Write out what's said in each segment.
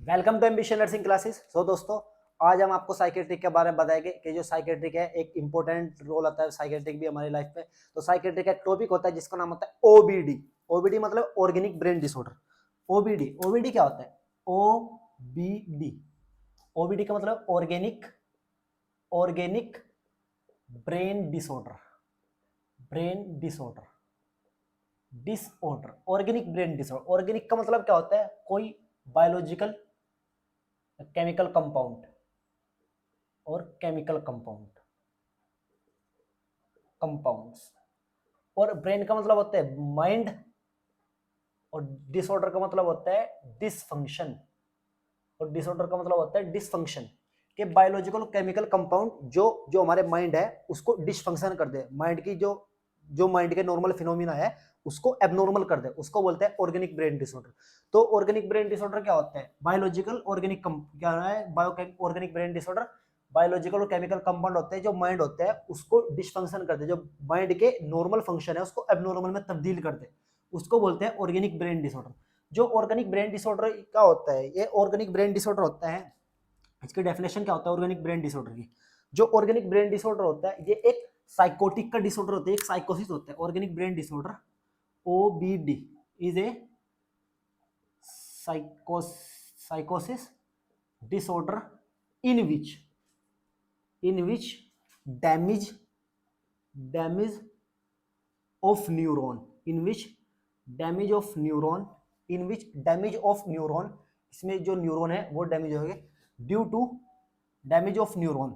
Welcome to ambition nursing classes. So दोस्तों, आज हम आपको साइकेट्रिक के बारे में बताएंगे कि जो साइकेट्रिक है एक इंपॉर्टेंट रोल होता है साइकेट्रिक भी हमारी लाइफ में। तो साइकेट्रिक एक टॉपिक होता है जिसका नाम होता है ओबीडी। ओबीडी मतलब organic brain disorder. OBD OBD क्या होता है? ओबीडी ओबीडी का मतलब organic organic brain disorder. Brain disorder disorder organic brain disorder. Organic का मतलब क्या होता है? कोई बायोलॉजिकल केमिकल कंपाउंड और केमिकल कंपाउंड्स। और ब्रेन का मतलब होता है माइंड, और डिसऑर्डर का मतलब होता है डिसफंक्शन। और डिसऑर्डर का मतलब होता है डिसफंक्शन के बायोलॉजिकल केमिकल कंपाउंड जो जो हमारे माइंड है उसको डिसफंक्शन कर दे। माइंड की जो जो माइंड के नॉर्मल फिनोमिना है उसको एबनॉर्मल कर दे, उसको बोलते हैं ऑर्गेनिक ब्रेन डिसऑर्डर। तो ऑर्गेनिक ब्रेन डिसऑर्डर क्या होता है? बायोलॉजिकल ऑर्गेनिक क्या है? ऑर्गेनिक ब्रेन डिसऑर्डर बायोलॉजिकल और केमिकल कंपाउंड होते हैं जो माइंड होता है उसको डिसफंक्शन कर दे, जो माइंड के नॉर्मल फंक्शन है उसको एबनॉर्मल में तब्दील कर दे, उसको बोलते हैं ऑर्गेनिक ब्रेन डिसऑर्डर। जो ऑर्गेनिक ब्रेन डिसऑर्डर क्या होता है? ये ऑर्गेनिक ब्रेन डिसऑर्डर होता है, इसकी डेफिनेशन क्या होता है ऑर्गेनिक ब्रेन डिसऑर्डर की? जो ऑर्गेनिक ब्रेन डिसऑर्डर होता है ये एक साइकोटिक का डिसऑर्डर होता है, एक साइकोसिस होता है। Organic brain disorder OBD is a साइकोसिस disorder in which damage of neuron इसमें जो न्यूरॉन है वो डैमेज हो गए due to damage of neuron.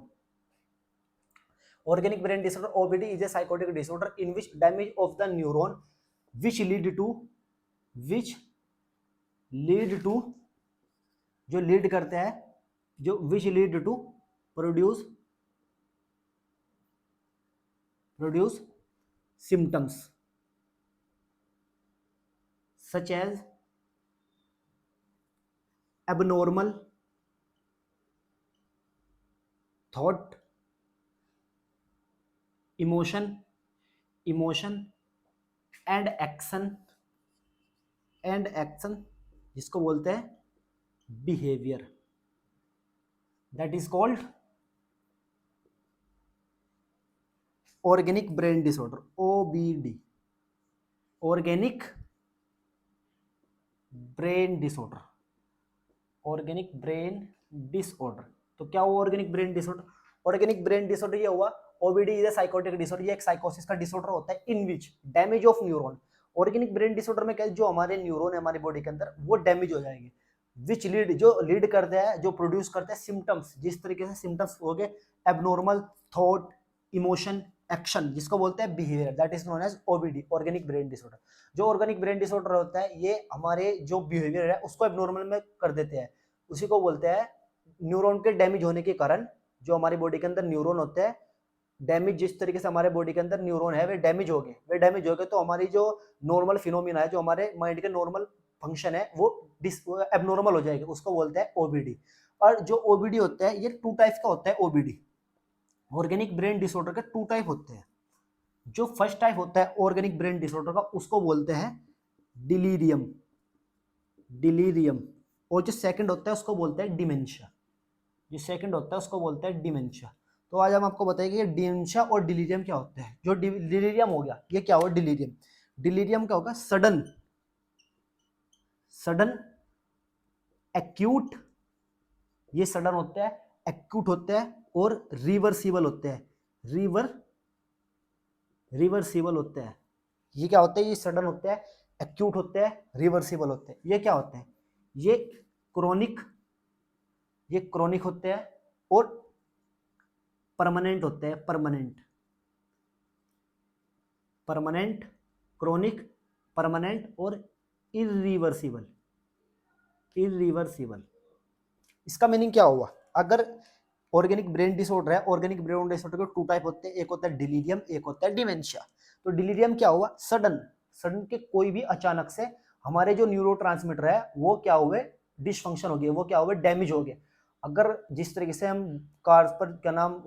Organic brain disorder OBD is a psychotic disorder in which damage of the neuron which lead to जो lead करते हैं जो which lead to produce symptoms such as abnormal thought, emotion and action जिसको बोलते हैं behaviour, that is called organic brain disorder OBD. Organic brain disorder तो क्या हुआ organic brain disorder? Organic brain disorder ये हुआ OBD is a psychotic disorder, ये एक साइकोसिस का डिसऑर्डर होता है in which damage of neuron. Organic brain disorder में क्या जो हमारे न्यूरॉन है हमारी बॉडी के अंदर वो डैमेज हो जाएंगे, विच लीड करते हैं जो प्रोड्यूस करते हैं सिम्टम्स, जिस तरीके से सिम्टम्स हो गए एबनॉर्मल थॉट, इमोशन, एक्शन, जिसको बोलते हैं behaviour, that is known as OBD organic brain disorder. जो ऑर्गेनिक ब्रेन डिसऑर्डर होता है ये हमारे जो बिहेवियर है उसको एबनॉर्मल में कर देते हैं, उसी को बोलते हैं न्यूरॉन के डैमेज होने के कारण। जो हमारी बॉडी के अंदर न्यूरॉन होते हैं डैमेज, जिस तरीके से हमारे बॉडी के अंदर न्यूरॉन है वे डैमेज हो गए तो हमारी जो नॉर्मल फिनोमिना है, जो हमारे माइंड के नॉर्मल फंक्शन है वो एबनॉर्मल हो जाएगा, उसको बोलते हैं ओबीडी। और जो ओबीडी होता है ये टू टाइप का होता है। ओबीडी ऑर्गेनिक ब्रेन डिसऑर्डर के टू टाइप होते हैं। जो फर्स्ट टाइप होता है ऑर्गेनिक ब्रेन डिसऑर्डर का उसको बोलते हैं डिलीरियम और जो सेकंड होता है उसको बोलते हैं डिमेंशिया। तो आज हम आपको बताएंगे कि डिमेंशिया और डिलीरियम क्या होता है। जो डिलीरियम हो गया ये क्या हुआ? डिलीरियम क्या होगा? सडन एक्यूट, ये सडन होते हैं, एक्यूट होते हैं और रिवर्सिबल होते हैं। रिवर्सिबल होते हैं। ये क्या होते हैं? ये सडन होते हैं, एक्यूट होते हैं, रिवर्सिबल होते हैं। ये क्या होते हैं? ये क्रोनिक होते हैं और परमानेंट होते हैं। क्रोनिक, परमानेंट और इरिवर्सिबल। इसका मीनिंग क्या हुआ? अगर ऑर्गेनिक ब्रेन डिसऑर्डर है, ऑर्गेनिक ब्रेन डिसऑर्डर के टू टाइप होते हैं, एक होता है डिलीरियम, एक होता है डिमेंशिया। तो डिलीरियम क्या हुआ? सडन के कोई भी अचानक से हमारे जो न्यूरोट्रांसमीटर है वो क्या हुए? डिसफंक्शन हो गए, वो क्या हुए? डैमेज हो गए। अगर जिस तरीके से हम कार पर क्या नाम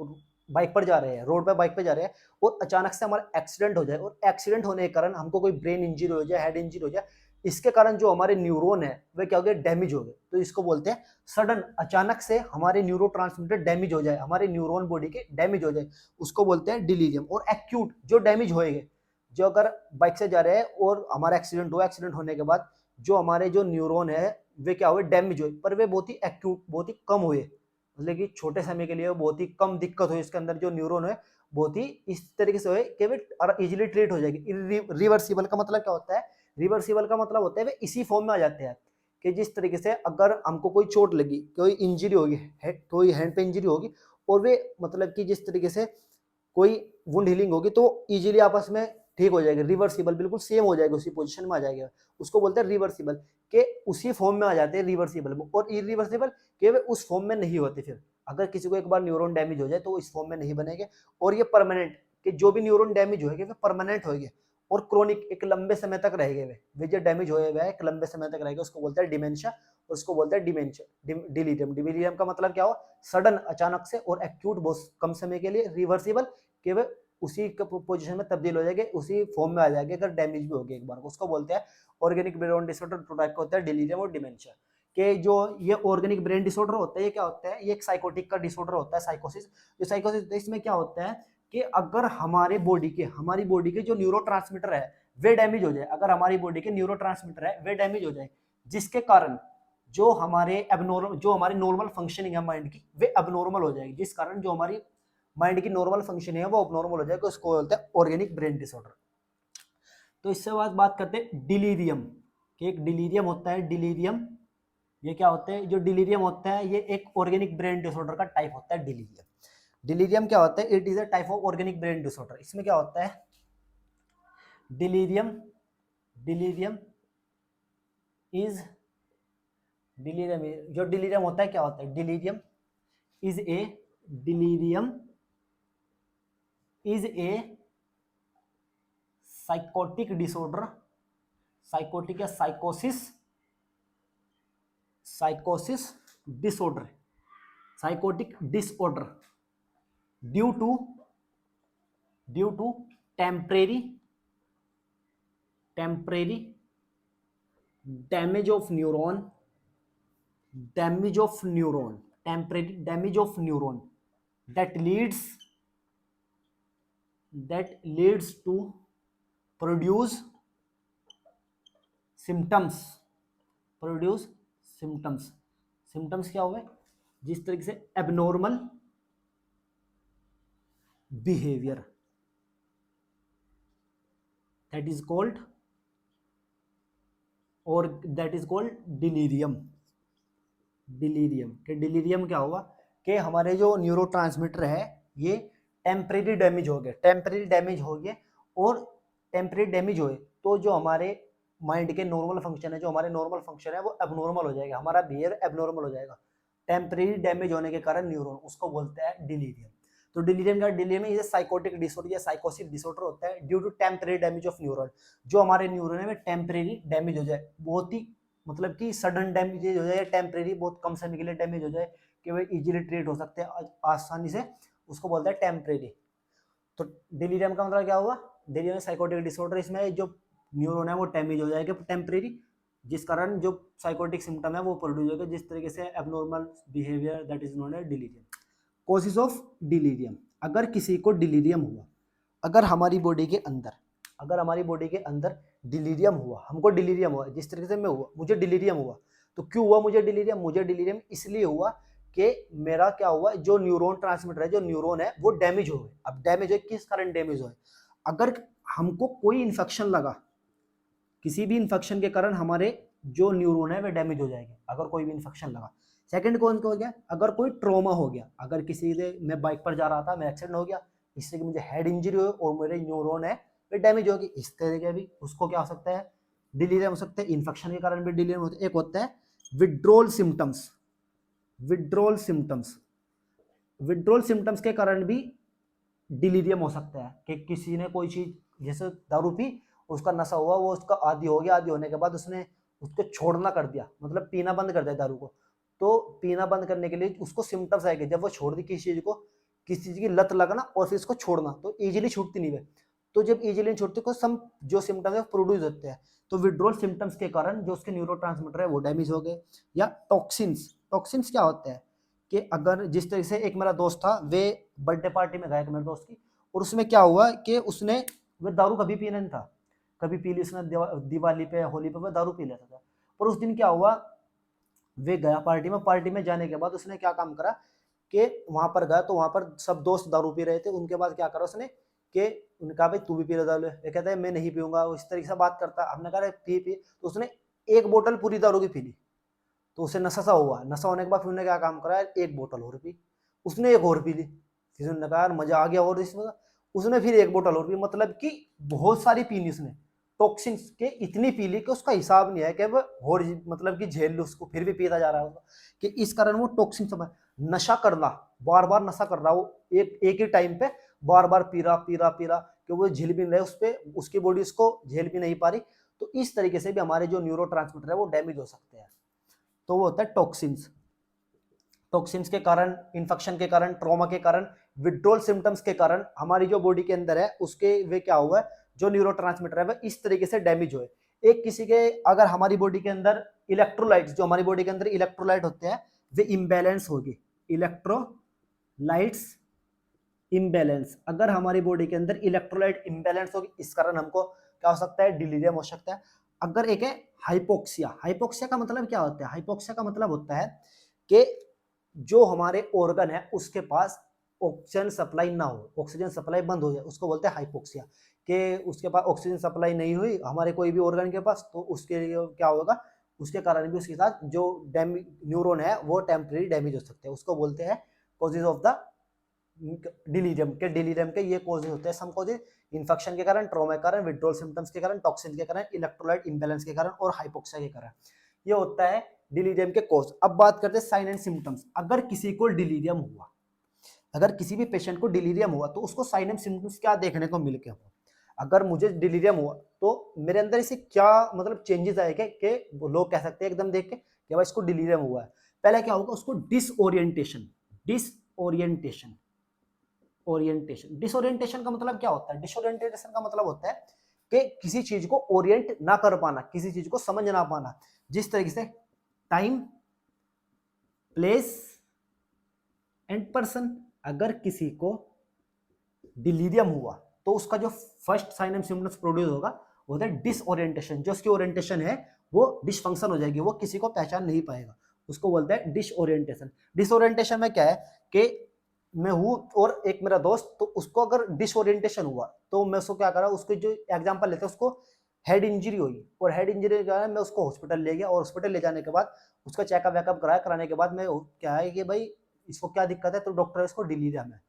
बाइक पर जा रहे हैं, रोड पर बाइक पे जा रहे हैं और अचानक से हमारा एक्सीडेंट हो जाए और एक्सीडेंट होने के कारण हमको कोई ब्रेन इंजरी हो जाए, हेड इंजरी हो जाए, इसके कारण जो हमारे न्यूरॉन है वे क्या हो गए, डैमेज हो गए। तो इसको बोलते हैं सडन, अचानक से हमारे न्यूरोट्रांसमीटर डैमेज हो जाए, हमारे न्यूरॉन बॉडी के डैमेज हो जाए, उसको बोलते हैं डिलीरियम। और एक्यूट जो डैमेज होएंगे, जो अगर बाइक से जा रहे हैं और हमारा एक्सीडेंट हुआ, एक्सीडेंट होने के बाद जो हमारे जो न्यूरॉन है वे क्या हुए, डैमेज हुए, पर वे बहुत ही एक्यूट, बहुत ही कम हुए, मतलब कि छोटे समय के लिए बहुत ही कम दिक्कत हुई, इसके अंदर जो न्यूरॉन है बहुत ही इस तरीके से हुए कि वे इजीली ट्रीट हो जाएगी। रिवर्सिबल का मतलब क्या होता है, रिवर्सिबल का मतलब होता है वे इसी फॉर्म में आ जाते हैं कि जिस तरीके से अगर हमको कोई चोट लगी, कोई इंजरी होगी, कोई हैंड पे इंजरी होगी, और वे मतलब कि जिस तरीके से कोई वुंड हीलिंग होगी तो इजीली आपस में ठीक हो जाएगी, रिवर्सिबल, बिल्कुल सेम हो जाएगा, उसी पोजीशन में आ जाएगा, उसको बोलते हैं रिवर्सिबल, के उसी फॉर्म में आ जाते हैं रिवर्सिबल में। और इरिवर्सिबल के वे उस फॉर्म में नहीं होते। फिर अगर किसी को एक बार न्यूरॉन डैमेज हो जाए तो इस फॉर्म में नहीं बनेंगे, और ये परमानेंट, कि जो भी न्यूरॉन डैमेज होएंगे वे परमानेंट होएंगे और क्रोनिक, एक लंबे समय तक रहेंगे, वे जो डैमेज होए हुए एक लंबे समय तक रहेगा, उसको बोलते हैं डिमेंशिया, और उसको बोलते हैं डिमेंशिया। डिलीरियम, डिलीरियम का मतलब क्या हो, सडन, अचानक से, और एक्यूट, बहुत कम समय के लिए, रिवर्सिबल के वे उसी पोजीशन में तब्दील हो जाएंगे, उसी फॉर्म में आ जाएंगे अगर डैमेज भी हो गया एक बार, उसको बोलते हैं ऑर्गेनिक ब्रेन डिसऑर्डर। प्रोडक्ट होता है डिलीरियम और डिमेंशिया के। जो ये ऑर्गेनिक ब्रेन डिसऑर्डर होता है, ये क्या होता है, ये एक साइकोटिक का डिसऑर्डर होता है, साइकोसिस। जो साइकोसिस होता है, इसमें क्या होता है कि अगर हमारी बॉडी के जो न्यूरोट्रांसमीटर है वे डैमेज हो जाए, अगर हमारी बॉडी के न्यूरोट्रांसमीटर है वे डैमेज हो जाए, जिसके कारण जो हमारे एबनॉर्मल, जो हमारी नॉर्मल फंक्शनिंग है माइंड की, वे एबनॉर्मल हो जाएगी, जिस कारण जो हमारी माइंड की नॉर्मल फंक्शनिंग है वो एबनॉर्मल हो जाएगी, उसको बोलते हैं ऑर्गेनिक ब्रेन डिसऑर्डर। तो इससे बाद बात करते हैं डिलीरियम, कि एक डिलीरियम होता है, डिलीरियम ये क्या होता है, जो डिलीरियम होता है ये एक ऑर्गेनिक ब्रेन डिसऑर्डर का टाइप होता है। डिलीरियम, डिलीरियम क्या होता है, it is a type of organic brain disorder. इसमें क्या होता है, डिलीरियम, डिलीरियम इज, डिलीरियम, जो डिलीरियम होता है क्या होता है, delirium is a, delirium is a psychotic disorder, psychotic या साइकोसिस, साइकोसिस disorder, psychotic disorder due to temporary damage of neuron, damage of neuron, temporary damage of neuron that leads to produce symptoms, produce symptoms, symptoms क्या हुए, जिस तरीके से abnormal behavior, that is called, और that is called delirium, delirium के delirium क्या हुआ कि हमारे जो न्यूरोट्रांसमीटर है ये टेम्परेरी डैमेज हो गए, टेम्परेरी डैमेज हो गए, और टेम्परेरी डैमेज हुए तो जो हमारे माइंड के नॉर्मल फंक्शन है, जो हमारे नॉर्मल फंक्शन है वो एबनॉर्मल हो जाएगा, हमारा बिहेवियर एबनॉर्मल हो जाएगा, टेम्परेरी डैमेज होने के कारण न्यूरॉन, उसको बोलते हैं डिलीरियम। तो डिलीरियम का, डिलीरियम इज साइकोटिक डिसऑर्डर या साइकोसिस डिसऑर्डर होता है due to temporary damage of neuron, जो हमारे न्यूरॉन है टेम्परेरी डैमेज हो जाए, बहुत ही मतलब कि सडन डैमेज हो जाए, टेम्परेरी बहुत कम समय के लिए डैमेज हो जाए, कि वे इजीली ट्रीट हो सकते हैं आसानी से, उसको बोलते हैं टेम्परेरी। तो डिलीरियम का मतलब क्या हुआ, डिलीरियम साइकोटिक डिसऑर्डर, इसमें जो न्यूरॉन है वो डैमेज हो जाएगा टेम्परेरी, जिस कारण जो साइकोटिक सिम्टम है वो प्रोड्यूस होगा, जिस तरीके से abnormal behaviour, that is known as delirium. Causes of delirium, अगर किसी को डिलीरियम हुआ, अगर हमारी बॉडी के अंदर, अगर हमारी बॉडी के अंदर डिलीरियम हुआ, हमको डिलीरियम हुआ, जिस तरीके से मैं हुआ, मुझे डिलीरियम हुआ, तो क्यों हुआ मुझे डिलीरियम, मुझे डिलीरियम इसलिए हुआ कि मेरा क्या हुआ, जो न्यूरॉन ट्रांसमीटर है, जो न्यूरॉन है वो डैमेज हो गए। अब डैमेज हो, किस कारण डैमेज हो, अगर हमको कोई इन्फेक्शन लगा, किसी भी इन्फेक्शन के कारण हमारे जो न्यूरॉन है वे डैमेज हो जाएंगे, अगर कोई भी इन्फेक्शन लगा। सेकंड कौन हो गया, अगर कोई ट्रॉमा हो गया, अगर किसी से, मैं बाइक पर जा रहा था, मैं एक्सीडेंट हो गया, इससे कि मुझे हेड इंजरी हो और मेरे न्यूरॉन है वे डैमेज होगी, इस तरीके भी उसको क्या हो सकता है, डिलीरियम हो सकता है, इन्फेक्शन के कारण भी डिलीरियम होता है। एक होता है withdrawal symptoms, withdrawal symptoms, withdrawal symptoms के कारण भी डिलीरियम हो सकता है, कि किसी ने कोई चीज, जैसे दारू पी, उसका नशा हुआ, वो उसका आदी हो गया, आदी होने के बाद उसने उसको छोड़ना कर दिया, मतलब पीना बंद कर दिया दारू को, तो पीना बंद करने के लिए उसको सिम्टम्स आएंगे, जब वो छोड़ दी किसी चीज को, किसी चीज की लत लगना और फिर इसको छोड़ना, तो इजीली छूटती नहीं है, तो जब इजीली छूटती है सम जो सिम्टम्स है प्रोड्यूस होते हैं, तो विड्रॉल सिम्टम्स के कारण जो उसके न्यूरोट्रांसमीटर है वो डैमेज हो गए। या टॉक्सिन्स, टॉक्सिन्स क्या होते हैं कि अगर जिस तरह से एक मेरा दोस्त था, वे बर्थडे पार्टी में गया मेरे दोस्त की, और उसमें क्या हुआ कि उसने वह दारू कभी पीना नहीं था, कभी पी ली उसने दिवाली पे होली पे वह दारू पी लेता था। पर उस दिन क्या हुआ, वे गया पार्टी में जाने के बाद उसने क्या काम करा कि वहां पर गया तो वहां पर सब दोस्त दारू पी रहे थे, उनके बाद क्या करा उसने कि उनका भाई तू भी पी रहा दारू, ये कहता है मैं नहीं पीऊंगा, इस तरीके से बात करता। हमने कहा पी पी, तो उसने एक बोतल पूरी दारू की पी ली, तो उसे नशा सा हुआ, नशा होने के बाद फिर उन्होंने क्या काम करा, एक बोतल और पी, उसने एक और पी ली, फिर उन्होंने कहा मजा आ गया और इसमें, उसने फिर एक बोतल और पी, मतलब कि बहुत सारी पी ली उसने, टॉक्सिन्स के इतनी पी ली कि उसका हिसाब नहीं है कि वो और मतलब कि झेल लो उसको, फिर भी पीता जा रहा है कि इस कारण वो टॉक्सिन समय नशा करना, बार बार नशा कर रहा वो एक ही टाइम पे बार बार पी रहा कि वो झेल भी नहीं रहे, उस पर उसकी बॉडी उसको झेल भी नहीं पा रही। तो इस तरीके से भी हमारे जो न्यूरोट्रांसमीटर है वो डैमेज हो सकते हैं। तो वो होता है टॉक्सिन्स, टॉक्सिन्स के कारण, इन्फेक्शन के कारण, ट्रॉमा के कारण, विड्रॉल सिम्टम्स के कारण हमारी जो बॉडी के अंदर है उसके वे क्या हुआ है, जो न्यूरोट्रांसमीटर है वह इस तरीके से डैमेज हुए। एक किसी के अगर हमारी बॉडी के अंदर इलेक्ट्रोलाइट्स, जो हमारी बॉडी के अंदर इलेक्ट्रोलाइट होते हैं वे इम्बैलेंस होगी, इलेक्ट्रोलाइट्स इम्बैलेंस, अगर हमारी बॉडी के अंदर इलेक्ट्रोलाइट इम्बैलेंस होगी इस कारण हमको क्या हो सकता है, डिलीरियम हो सकता है। अगर एक है हाइपोक्सिया, हाइपोक्सिया का मतलब क्या होता है, हाइपोक्सिया का मतलब होता है कि जो हमारे ऑर्गन है उसके पास ऑक्सीजन सप्लाई ना हो, ऑक्सीजन सप्लाई बंद हो जाए, उसको बोलते हैं हाइपोक्सिया, कि उसके पास ऑक्सीजन सप्लाई नहीं हुई हमारे कोई भी ऑर्गन के पास, तो उसके लिए क्या होगा, उसके कारण भी उसके साथ जो न्यूरॉन है वो टेम्परेरी डैमेज हो सकते हैं, उसको बोलते हैं कॉजेज ऑफ द डिलीरियम के, डिलीरियम के ये कॉजेज होते हैं, सम कॉजेज इन्फेक्शन के कारण, ट्रॉमा के कारण, विड्रॉल सिम्टम्स के कारण, टॉक्सिन के कारण, इलेक्ट्रोलाइट इम्बैलेंस के कारण और हाइपोक्सिया के कारण, ये होता है डिलीरियम के कॉज। अब बात करते हैं साइन एंड सिम्टम्स। अगर किसी को डिलीरियम हुआ, अगर किसी भी पेशेंट को डिलीरियम हुआ तो उसको साइन एंड सिम्टम्स क्या देखने को मिल के हो, अगर मुझे डिलीरियम हुआ तो मेरे अंदर इसे क्या मतलब चेंजेस आएंगे कि लोग कह सकते हैं एकदम देख के कि भाई इसको डिलीरियम हुआ है। पहले क्या होगा, उसको डिसओरिएंटेशन, डिसओरिएंटेशन, ओरिएंटेशन, डिसओरिएंटेशन का मतलब क्या होता है, डिसओरिएंटेशन का मतलब होता है कि किसी चीज को ओरिएंट ना कर पाना, किसी चीज को समझ ना पाना, जिस तरीके से टाइम, प्लेस एंड पर्सन। अगर किसी को डिलीरियम हुआ तो उसका जो first sign and symptoms produce होगा वो होता है डिसओरिएंटेशन, जो उसकी ओरिएंटेशन है वो डिसफंक्शन हो जाएगी, वो किसी को पहचान नहीं पाएगा, उसको बोलते हैं डिसओरिएंटेशन। डिसओरिएंटेशन में क्या है कि मैं हूँ और एक मेरा दोस्त, तो उसको अगर डिसओरिएंटेशन हुआ तो मैं उसको क्या करा, उसको जो एग्जांपल लेते हैं, उसको हेड इंजरी हुई और हेड इंजरी जो है मैं उसको हॉस्पिटल ले गया, और हॉस्पिटल ले जाने के बाद उसका चेकअप वेकअप कराया, कराने के बाद मैं क्या है कि भाई इसको क्या दिक्कत है, तो डॉक्टर इसको डिलीरियम है।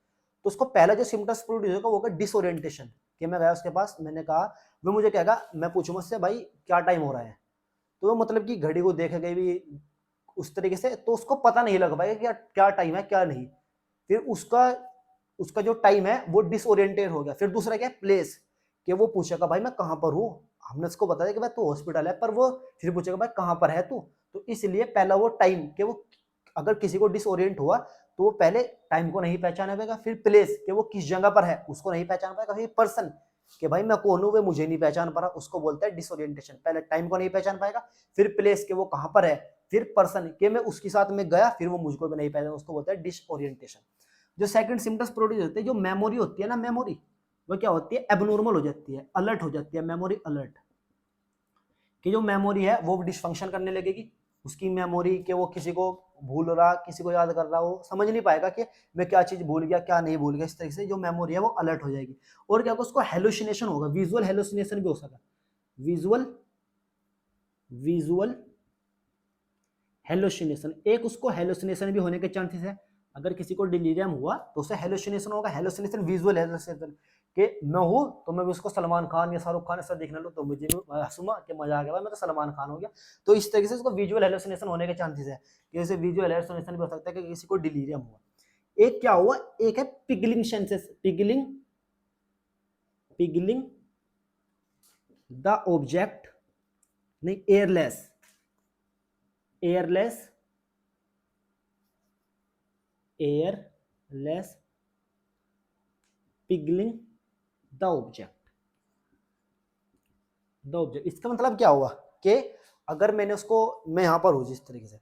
तो उसको पहला जो सिम्टम्स प्रोड्यूस होगा वो होगा डिसओरिएंटेशन, कि मैं गया उसके पास, मैंने कहा, वो मुझे कहेगा, मैं पूछूंगा उससे भाई क्या टाइम हो रहा है, तो वो मतलब कि घड़ी को देखेगा भी उस तरीके से, तो उसको पता नहीं लग पाएगा कि क्या टाइम है क्या नहीं, फिर उसका उसका जो टाइम है वो डिसओरिएंटेड हो गया। फिर दूसरा क्या है, प्लेस, कि वो पूछेगा भाई मैं कहाँ पर हूँ, हमने उसको बताया कि भाई तू हॉस्पिटल है, पर वो फिर पूछेगा भाई कहाँ पर है तू। तो इसलिए पहला वो टाइम, कि वो अगर किसी को डिसओरिएंट हुआ तो वो पहले टाइम को नहीं पहचान पाएगा, फिर प्लेस कि वो किस जगह पर है उसको नहीं पहचान पाएगा, फिर पर्सन कि भाई मैं कौन हूँ, वो मुझे नहीं पहचान पा रहा, उसको बोलते हैं डिसओरिएंटेशन। पहले टाइम को नहीं पहचान पाएगा, फिर प्लेस के वो कहाँ पर है, फिर पर्सन के मैं उसके साथ में गया, फिर वो मुझको भी नहीं पहचान, उसको बोलते हैं डिसओरिएंटेशन। जो सेकंड सिम्टम्स प्रोड्यूस होते हैं, जो मेमोरी होती है ना, मेमोरी वो क्या होती है, एबनॉर्मल हो जाती है, अलर्ट हो जाती है, मेमोरी अलर्ट, कि जो मेमोरी है वो डिसफंक्शन करने लगेगी, उसकी मेमोरी के वो किसी को भूल रहा, किसी को याद कर रहा, वो समझ नहीं पाएगा कि मैं क्या चीज भूल गया क्या नहीं भूल गया, इस तरीके से जो मेमोरी है वो अलर्ट हो जाएगी। और क्या होगा, उसको हेलुसिनेशन होगा, विजुअल हेलुसिनेशन भी हो सकता है, विजुअल विजुअल हेलुसिनेशन, एक उसको हेलुसिनेशन भी होने के चांसेस है। अगर किसी को डिलीरियम हुआ तो उसे हेलुसिनेशन होगा, हेलुसिनेशन विजुअल हेलुसिनेशन, कि मैं हूँ तो मैं भी उसको सलमान खान या शाहरुख खान ऐसा देखने लूँ तो मुझे भी हंसूंगा कि मजा आ गया, मैं तो सलमान खान हो गया। तो इस तरीके से उसको विजुअल हेलुसिनेशन होने के चांसेस है, कि जैसे विजुअल हेलुसिनेशन भी हो सकता है कि किसी को डिलीरियम हुआ। एक क्या हुआ, एक है पिगलिंग सेंसेस, पिगलिंग, पिगलिंग द ऑब्जेक्ट, नहीं एयरलेस, एयरलेस, एयरलेस पिगलिंग द ऑब्जेक्ट, द ऑब्जेक्ट, इसका मतलब क्या हुआ कि अगर मैंने उसको, मैं यहाँ पर हूँ जिस तरीके से,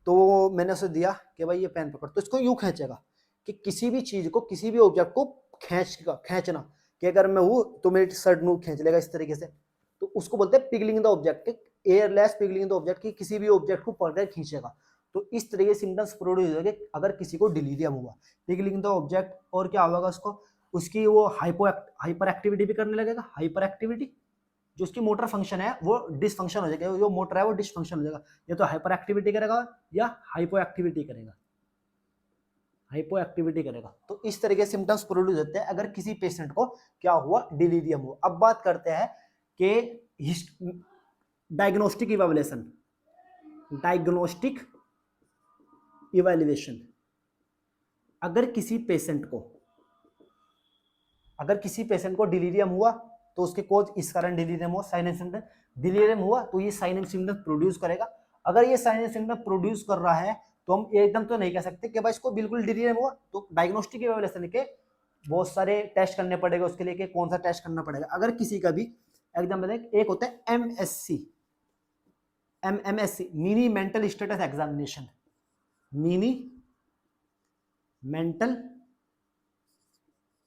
तो मैंने उसे दिया कि भाई ये पेन पकड़, तो इसको यूं खींचेगा कि किसी भी चीज को, किसी भी ऑब्जेक्ट को खींचना, कि अगर मैं हूँ तो मेरी शर्ट नू खींच लेगा इस तरीके से, तो उसको बोलते हैं पिगलिंग द ऑब्जेक्ट, एयरलेस पिगलिंग द ऑब्जेक्ट, की किसी भी ऑब्जेक्ट को पकड़ खींचेगा। तो इस तरीके से सिम्टम्स प्रोड्यूस होंगे अगर किसी को डिलीरियम हुआ, पिगलिंग द ऑब्जेक्ट, और क्या होगा उसको, उसकी वो हाइपर एक्टिविटी भी करने लगेगा, हाइपर एक्टिविटी, जो उसकी मोटर फंक्शन है वो डिसफंक्शन हो जाएगा, जो मोटर है वो डिसफंक्शन हो जाएगा, या तो हाइपर एक्टिविटी करेगा या हाइपो एक्टिविटी करेगा, हाइपो एक्टिविटी करेगा। तो इस तरीके से सिम्टम्स प्रोड्यूस होते हैं अगर किसी पेशेंट को क्या हुआ, डिलीरियम हुआ। अब बात करते हैं कि डायग्नोस्टिक इवैल्यूएशन, डायग्नोस्टिक इवैल्यूएशन, अगर किसी पेशेंट को डिलीरियम हुआ तो उसके कोज इस कारण डिलीरियम हुआ, साइन एंड सिम्टम, डिलीरियम हुआ तो ये साइन एंड सिम्टम प्रोड्यूस करेगा। अगर ये साइन एंड सिम्टम प्रोड्यूस कर रहा है तो हम एकदम तो नहीं कह सकते कि भाई इसको बिल्कुल डिलीरियम हुआ, तो डायग्नोस्टिक इवैल्यूएशन के बहुत सारे टेस्ट करने पड़ेगा उसके लिए, कि कौन सा टेस्ट करना पड़ेगा। अगर किसी का भी एकदम एक होता है MMSC, mini mental status examination, mini mental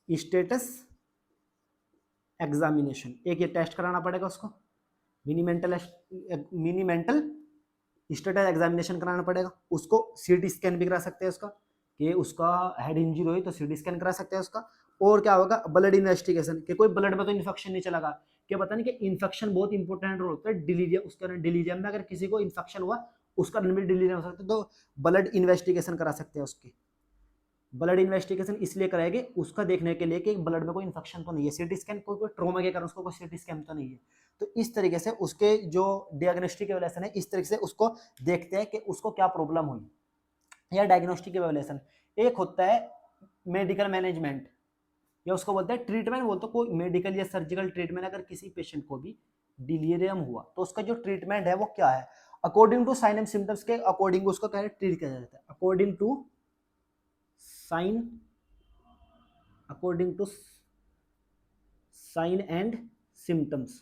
status examination, एक ये टेस्ट कराना पड़ेगा उसको, मिनी मेंटल स्टेटस एग्जामिनेशन कराना पड़ेगा उसको। सीटी स्कैन भी करा सकते हैं उसका, कि उसका हेड इंजरी हुई तो सीटी स्कैन करा सकते हैं उसका। और क्या होगा, ब्लड इन्वेस्टिगेशन, कि कोई ब्लड में तो इन्फेक्शन नहीं चला, क्या पता नहीं कि इन्फेक्शन बहुत इंपॉर्टेंट रोल होता है डिलीरियम, उसका डिलीरियम में अगर किसी को इन्फेक्शन हुआ उसका भी डिलीरियम हो सकता है, तो ब्लड इन्वेस्टिगेशन करा सकते हैं उसकी। ब्लड इन्वेस्टिगेशन इसलिए कराएंगे उसका देखने के लिए कि ब्लड में कोई इन्फेक्शन तो नहीं है, सीटी स्कैन कोई ट्रॉमा के कारण उसको कोई सीटी स्कैन तो नहीं है। तो इस तरीके से उसके जो डायग्नोस्टिक एवैल्यूएशन है, इस तरीके से उसको देखते हैं कि उसको क्या प्रॉब्लम हुई, या डायग्नोस्टिक एवैल्यूएशन। एक होता है मेडिकल मैनेजमेंट, या उसको बोलते हैं ट्रीटमेंट, बोलते कोई मेडिकल या सर्जिकल ट्रीटमेंट। अगर किसी पेशेंट को भी डिलीरियम हुआ तो उसका जो ट्रीटमेंट है वो क्या है, according to sign and symptoms के अकॉर्डिंग उसको क्या ट्रीट किया जाता है, according to sign and symptoms,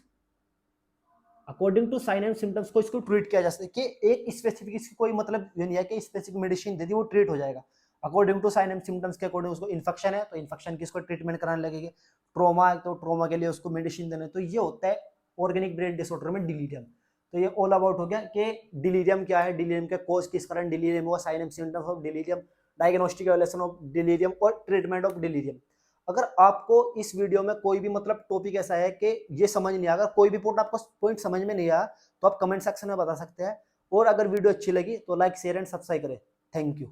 according to sign and symptoms को इसको ट्रीट किया जा सकता है, कि एक स्पेसिफिक, इसकी कोई मतलब ये नहीं है कि स्पेसिफिक मेडिसिन दे दी वो ट्रीट हो जाएगा। According to sign and symptoms के अकॉर्डिंग, उसको इन्फेक्शन है तो इन्फेक्शन की इसको ट्रीटमेंट कराने लगेगी, ट्रॉमा है तो ट्रॉमा के लिए उसको मेडिसिन देने। तो ये होता है ऑर्गेनिक ब्रेन डिसऑर्डर में डिलीरियम। तो ये ऑल अबाउट हो गया कि डिलीरियम क्या है, डिलीरियम के कॉज किस कारण डिलीरियम हुआ, sign and symptoms of delirium, diagnostic evaluation of delirium और ट्रीटमेंट ऑफ डिलीरियम। अगर आपको इस वीडियो में कोई भी मतलब टॉपिक ऐसा है कि ये समझ नहीं आया, कोई भी पॉइंट समझ में नहीं आया, तो आप कमेंट सेक्शन में बता सकते हैं। और अगर वीडियो अच्छी लगी तो लाइक शेयर एंड सब्सक्राइब करें। Thank you.